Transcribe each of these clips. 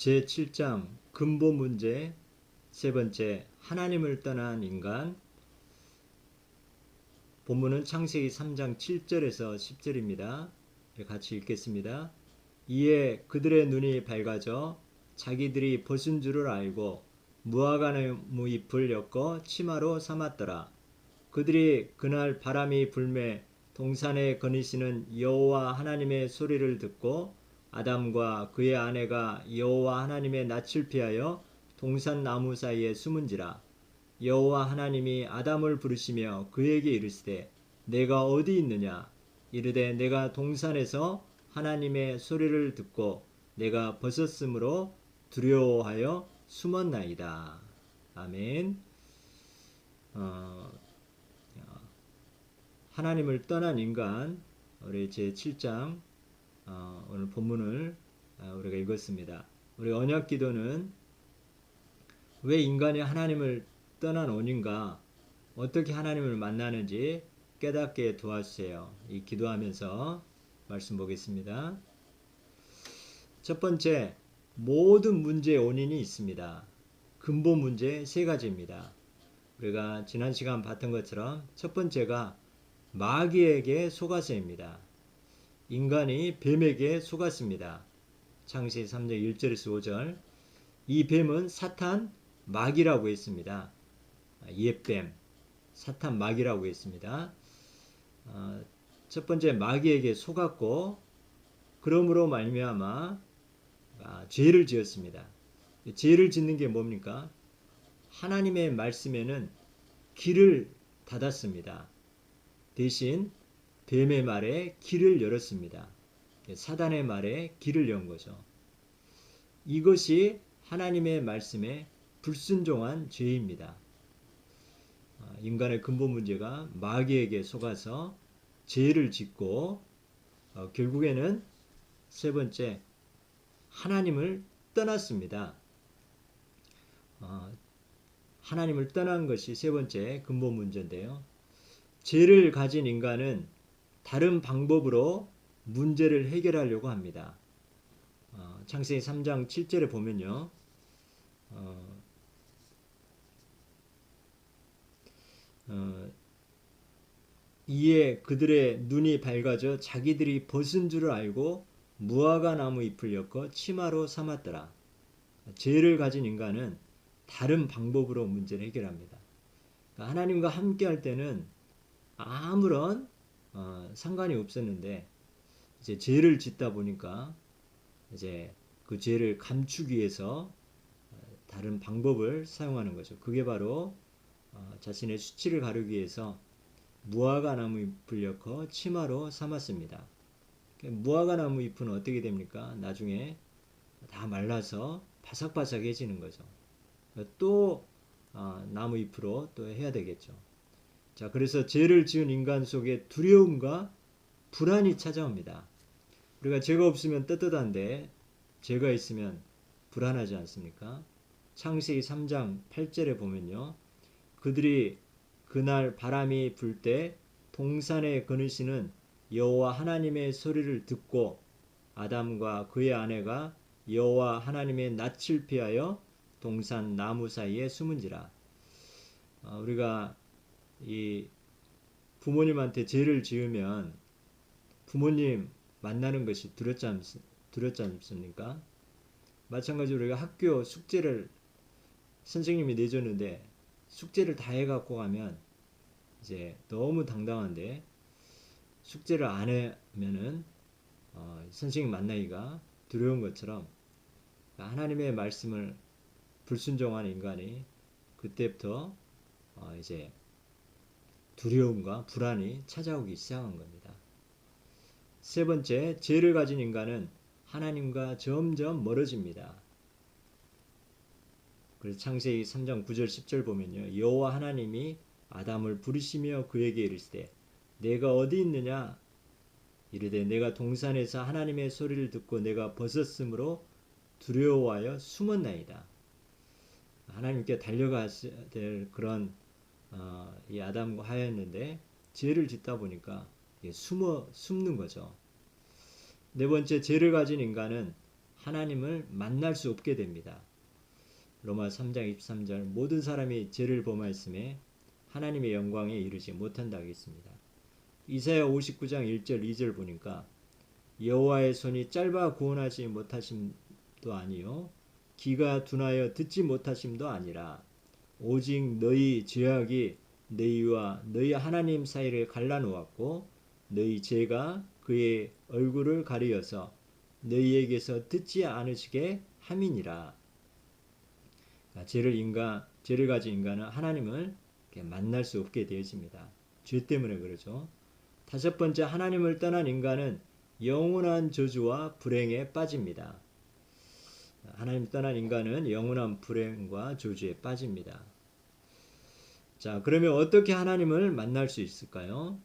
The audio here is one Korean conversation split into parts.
제7장 근본 문제 세 번째 하나님을 떠난 인간. 본문은 창세기 3장 7절에서 10절입니다. 같이 읽겠습니다. 이에 그들의 눈이 밝아져 자기들이 벗은 줄을 알고 무화과나무 잎을 엮어 치마로 삼았더라. 그들이 그날 바람이 불매 동산에 거니시는 여호와 하나님의 소리를 듣고 아담과 그의 아내가 여호와 하나님의 낯을 피하여 동산 나무 사이에 숨은지라. 여호와 하나님이 아담을 부르시며 그에게 이르시되 내가 어디 있느냐. 이르되 내가 동산에서 하나님의 소리를 듣고 내가 벗었으므로 두려워하여 숨었나이다. 아멘. 하나님을 떠난 인간, 우리 제7장 오늘 본문을 우리가 읽었습니다. 우리 언약기도는 왜 인간이 하나님을 떠난 원인과 어떻게 하나님을 만나는지 깨닫게 도와주세요. 이 기도하면서 말씀 보겠습니다. 첫 번째, 모든 문제의 원인이 있습니다. 근본 문제 세 가지입니다. 우리가 지난 시간 봤던 것처럼 첫 번째가 마귀에게 속아서입니다. 인간이 뱀에게 속았습니다. 창세기 3장 1절에서 5절. 이 뱀은 사탄 마귀라고 했습니다. 옛뱀, 사탄 마귀라고 했습니다. 첫 번째 마귀에게 속았고 그러므로 말미암아 죄를 지었습니다. 죄를 짓는 게 뭡니까? 하나님의 말씀에는 길을 닫았습니다. 대신 뱀의 말에 길을 열었습니다. 사단의 말에 길을 연 거죠. 이것이 하나님의 말씀에 불순종한 죄입니다. 인간의 근본 문제가 마귀에게 속아서 죄를 짓고 결국에는 세 번째 하나님을 떠났습니다. 하나님을 떠난 것이 세 번째 근본 문제인데요. 죄를 가진 인간은 다른 방법으로 문제를 해결하려고 합니다. 창세기 3장 7절에 보면요. 이에 그들의 눈이 밝아져 자기들이 벗은 줄을 알고 무화과 나무 잎을 엮어 치마로 삼았더라. 죄를 가진 인간은 다른 방법으로 문제를 해결합니다. 하나님과 함께 할 때는 아무런 상관이 없었는데 이제 죄를 짓다 보니까 이제 그 죄를 감추기 위해서 다른 방법을 사용하는 거죠. 그게 바로 자신의 수치를 가리기 위해서 무화과 나무 잎을 엮어 치마로 삼았습니다. 무화과 나무 잎은 어떻게 됩니까? 나중에 다 말라서 바삭바삭해지는 거죠. 또 나무 잎으로 또 해야 되겠죠. 자, 그래서 죄를 지은 인간 속에 두려움과 불안이 찾아옵니다. 우리가 죄가 없으면 떳떳한데 죄가 있으면 불안하지 않습니까? 창세기 3장 8절에 보면요. 그들이 그날 바람이 불 때 동산에 거느시는 여호와 하나님의 소리를 듣고 아담과 그의 아내가 여호와 하나님의 낯을 피하여 동산 나무 사이에 숨은지라. 우리가 이 부모님한테 죄를 지으면 부모님 만나는 것이 두렵지 않습니까? 마찬가지로 우리가 학교 숙제를 선생님이 내줬는데 숙제를 다 해갖고 가면 이제 너무 당당한데 숙제를 안 하면은 선생님 만나기가 두려운 것처럼 하나님의 말씀을 불순종한 인간이 그때부터 이제 두려움과 불안이 찾아오기 시작한 겁니다. 세 번째, 죄를 가진 인간은 하나님과 점점 멀어집니다. 그래서 창세기 3장 9절 10절 보면요. 여호와 하나님이 아담을 부르시며 그에게 이르시되 내가 어디 있느냐. 이르되 내가 동산에서 하나님의 소리를 듣고 내가 벗었으므로 두려워하여 숨었나이다. 하나님께 달려가야 될 그런 이 아담과 하였는데 죄를 짓다 보니까 숨는 거죠. 네 번째, 죄를 가진 인간은 하나님을 만날 수 없게 됩니다. 로마 3장 23절 모든 사람이 죄를 범하였음에 하나님의 영광에 이르지 못한다 하겠습니다. 이사야 59장 1절 2절 보니까 여호와의 손이 짧아 구원하지 못하심도 아니요 귀가 둔하여 듣지 못하심도 아니라 오직 너희 죄악이 너희와 너희 하나님 사이를 갈라놓았고 너희 죄가 그의 얼굴을 가리어서 너희에게서 듣지 않으시게 함이니라. 죄를 가진 인간은 하나님을 만날 수 없게 되어집니다. 죄 때문에 그러죠. 다섯 번째, 하나님을 떠난 인간은 영원한 저주와 불행에 빠집니다. 하나님 떠난 인간은 영원한 불행과 저주에 빠집니다. 자, 그러면 어떻게 하나님을 만날 수 있을까요?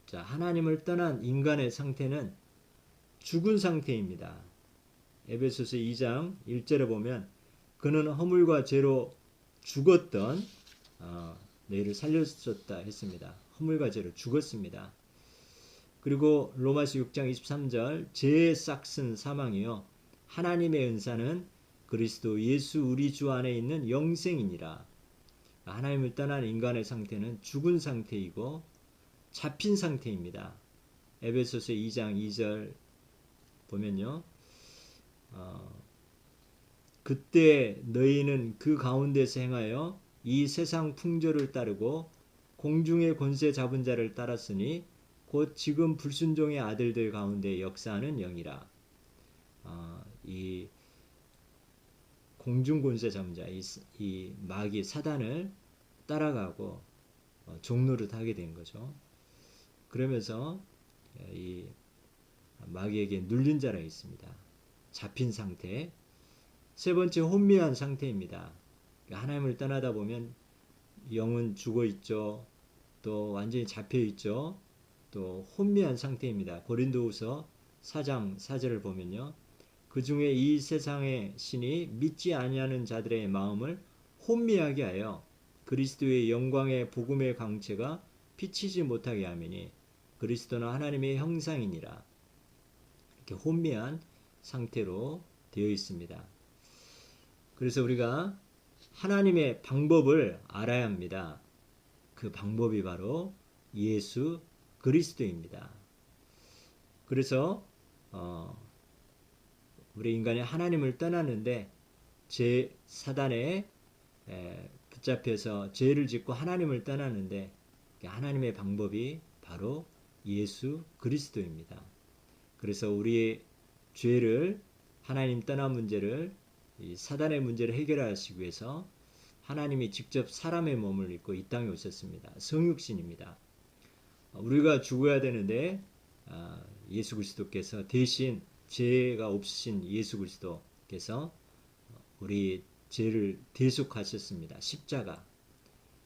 자, 하나님을 떠난 인간의 상태는 죽은 상태입니다. 에베소서 2장 1절에 보면 그는 허물과 죄로 죽었던 너희를 살려주셨다 했습니다. 허물과 죄로 죽었습니다. 그리고 로마서 6장 23절 죄의 싹슨 사망이요 하나님의 은사는 그리스도 예수 우리 주 안에 있는 영생이니라. 하나님을 떠난 인간의 상태는 죽은 상태이고 잡힌 상태입니다. 에베소서 2장 2절 보면요. 그때 너희는 그 가운데서 행하여 이 세상 풍조를 따르고 공중의 권세 잡은 자를 따랐으니 곧 지금 불순종의 아들들 가운데 역사하는 영이라. 이 공중 권세 잡은 자, 이 마귀 사단을 따라가고 종노릇 하게 된 거죠. 그러면서 이 마귀에게 눌린 자가 있습니다. 잡힌 상태. 세 번째, 혼미한 상태입니다. 하나님을 떠나다 보면 영은 죽어 있죠. 또 완전히 잡혀 있죠. 또 혼미한 상태입니다. 고린도후서 4장 4절을 보면요. 그 중에 이 세상의 신이 믿지 아니하는 자들의 마음을 혼미하게 하여 그리스도의 영광의 복음의 광채가 비치지 못하게 하매니 그리스도는 하나님의 형상이니라. 이렇게 혼미한 상태로 되어 있습니다. 그래서 우리가 하나님의 방법을 알아야 합니다. 그 방법이 바로 예수 그리스도입니다. 그래서 우리 인간이 하나님을 떠났는데 사단에 붙잡혀서 죄를 짓고 하나님을 떠났는데 하나님의 방법이 바로 예수 그리스도입니다. 그래서 우리의 죄를 하나님 떠난 문제를 이 사단의 문제를 해결하시기 위해서 하나님이 직접 사람의 몸을 입고 이 땅에 오셨습니다. 성육신입니다. 우리가 죽어야 되는데 예수 그리스도께서 대신 죄가 없으신 예수 그리스도께서 우리 죄를 대속하셨습니다. 십자가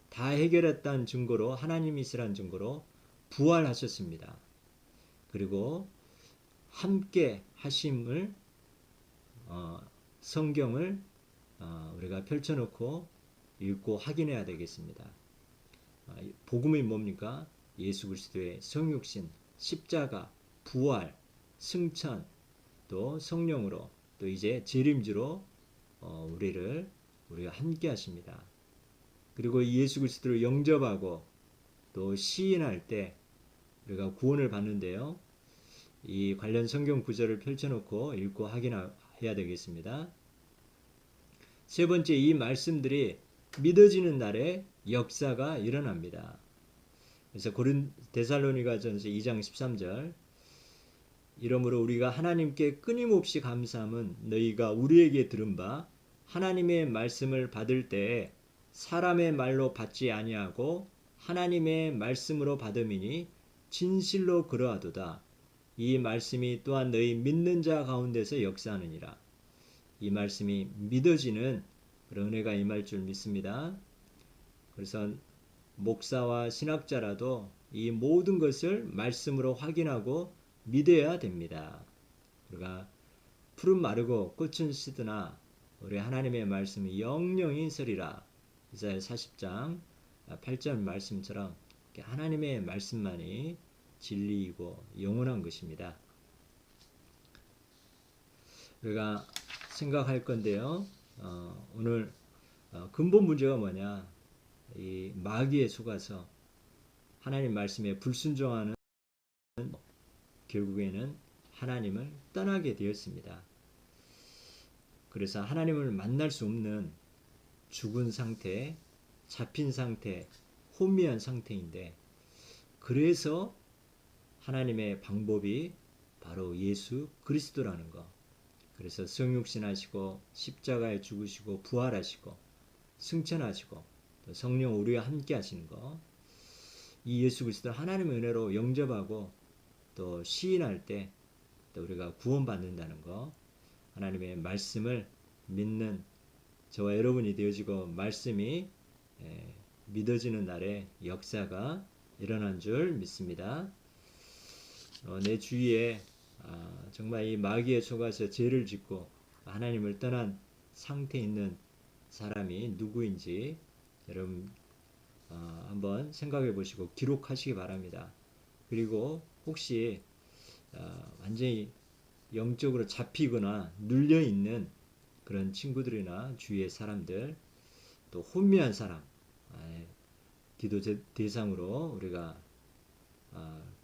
다 해결했다는 증거로 하나님이시라는 증거로 부활하셨습니다. 그리고 함께 하심을 성경을 우리가 펼쳐놓고 읽고 확인해야 되겠습니다. 복음이 뭡니까? 예수 그리스도의 성육신, 십자가, 부활, 승천, 또 성령으로 또 이제 재림주로 우리가 함께 하십니다. 그리고 예수 그리스도를 영접하고 또 시인할 때 우리가 구원을 받는데요. 이 관련 성경 구절을 펼쳐놓고 읽고 확인해야 되겠습니다. 세 번째, 이 말씀들이 믿어지는 날에 역사가 일어납니다. 그래서 데살로니가전서 2장 13절 이러므로 우리가 하나님께 끊임없이 감사함은 너희가 우리에게 들은 바 하나님의 말씀을 받을 때에 사람의 말로 받지 아니하고 하나님의 말씀으로 받음이니 진실로 그러하도다. 이 말씀이 또한 너희 믿는 자 가운데서 역사하느니라. 이 말씀이 믿어지는 그런 은혜가 임할 줄 믿습니다. 그래서 목사와 신학자라도 이 모든 것을 말씀으로 확인하고 믿어야 됩니다. 우리가 풀은 마르고 꽃은 시드나 우리 하나님의 말씀이 영영이 서리라. 이사야 40장 8절 말씀처럼 하나님의 말씀만이 진리이고 영원한 것입니다. 우리가 생각할 건데요. 오늘 근본 문제가 뭐냐? 이 마귀에 속아서 하나님 말씀에 불순종하는 결국에는 하나님을 떠나게 되었습니다. 그래서 하나님을 만날 수 없는 죽은 상태, 잡힌 상태, 혼미한 상태인데, 그래서 하나님의 방법이 바로 예수 그리스도라는 거. 그래서 성육신하시고 십자가에 죽으시고 부활하시고 승천하시고 또 성령 우리와 함께 하시는 거. 이 예수 그리스도를 하나님의 은혜로 영접하고 또 시인할 때 또 우리가 구원받는다는 거. 하나님의 말씀을 믿는 저와 여러분이 되어지고 말씀이 믿어지는 날에 역사가 일어난 줄 믿습니다. 내 주위에 정말 이 마귀에 속아서 죄를 짓고 하나님을 떠난 상태에 있는 사람이 누구인지 여러분 한번 생각해 보시고 기록하시기 바랍니다. 그리고 혹시 완전히 영적으로 잡히거나 눌려 있는 그런 친구들이나 주위의 사람들, 또 혼미한 사람, 기도 대상으로 우리가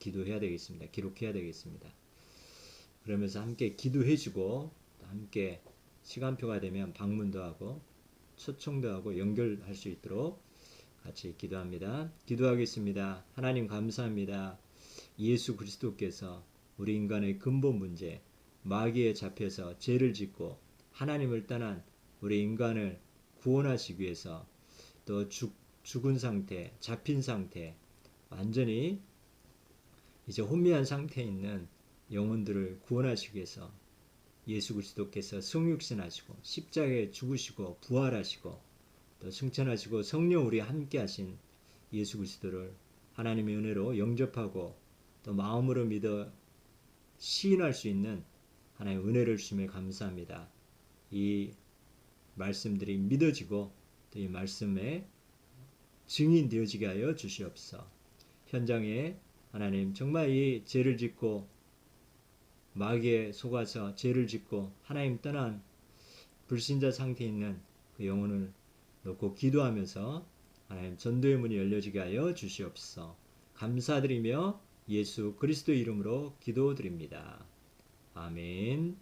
기도해야 되겠습니다. 기록해야 되겠습니다. 그러면서 함께 기도해주고 함께 시간표가 되면 방문도 하고 초청도 하고 연결할 수 있도록 같이 기도합니다. 기도하겠습니다. 하나님 감사합니다. 예수 그리스도께서 우리 인간의 근본 문제, 마귀에 잡혀서 죄를 짓고 하나님을 떠난 우리 인간을 구원하시기 위해서 또 죽은 상태, 잡힌 상태, 완전히 이제 혼미한 상태에 있는 영혼들을 구원하시기 위해서 예수 그리스도께서 성육신하시고 십자가에 죽으시고 부활하시고 또 승천하시고 성령 우리와 함께 하신 예수 그리스도를 하나님의 은혜로 영접하고 또 마음으로 믿어 시인할 수 있는 하나님의 은혜를 주심에 감사합니다. 이 말씀들이 믿어지고 또 이 말씀에 증인되어지게 하여 주시옵소서. 현장에 하나님 정말 이 죄를 짓고 마귀에 속아서 죄를 짓고 하나님 떠난 불신자 상태에 있는 그 영혼을 놓고 기도하면서 하나님 전도의 문이 열려지게 하여 주시옵소서. 감사드리며 예수 그리스도 이름으로 기도드립니다. 아멘.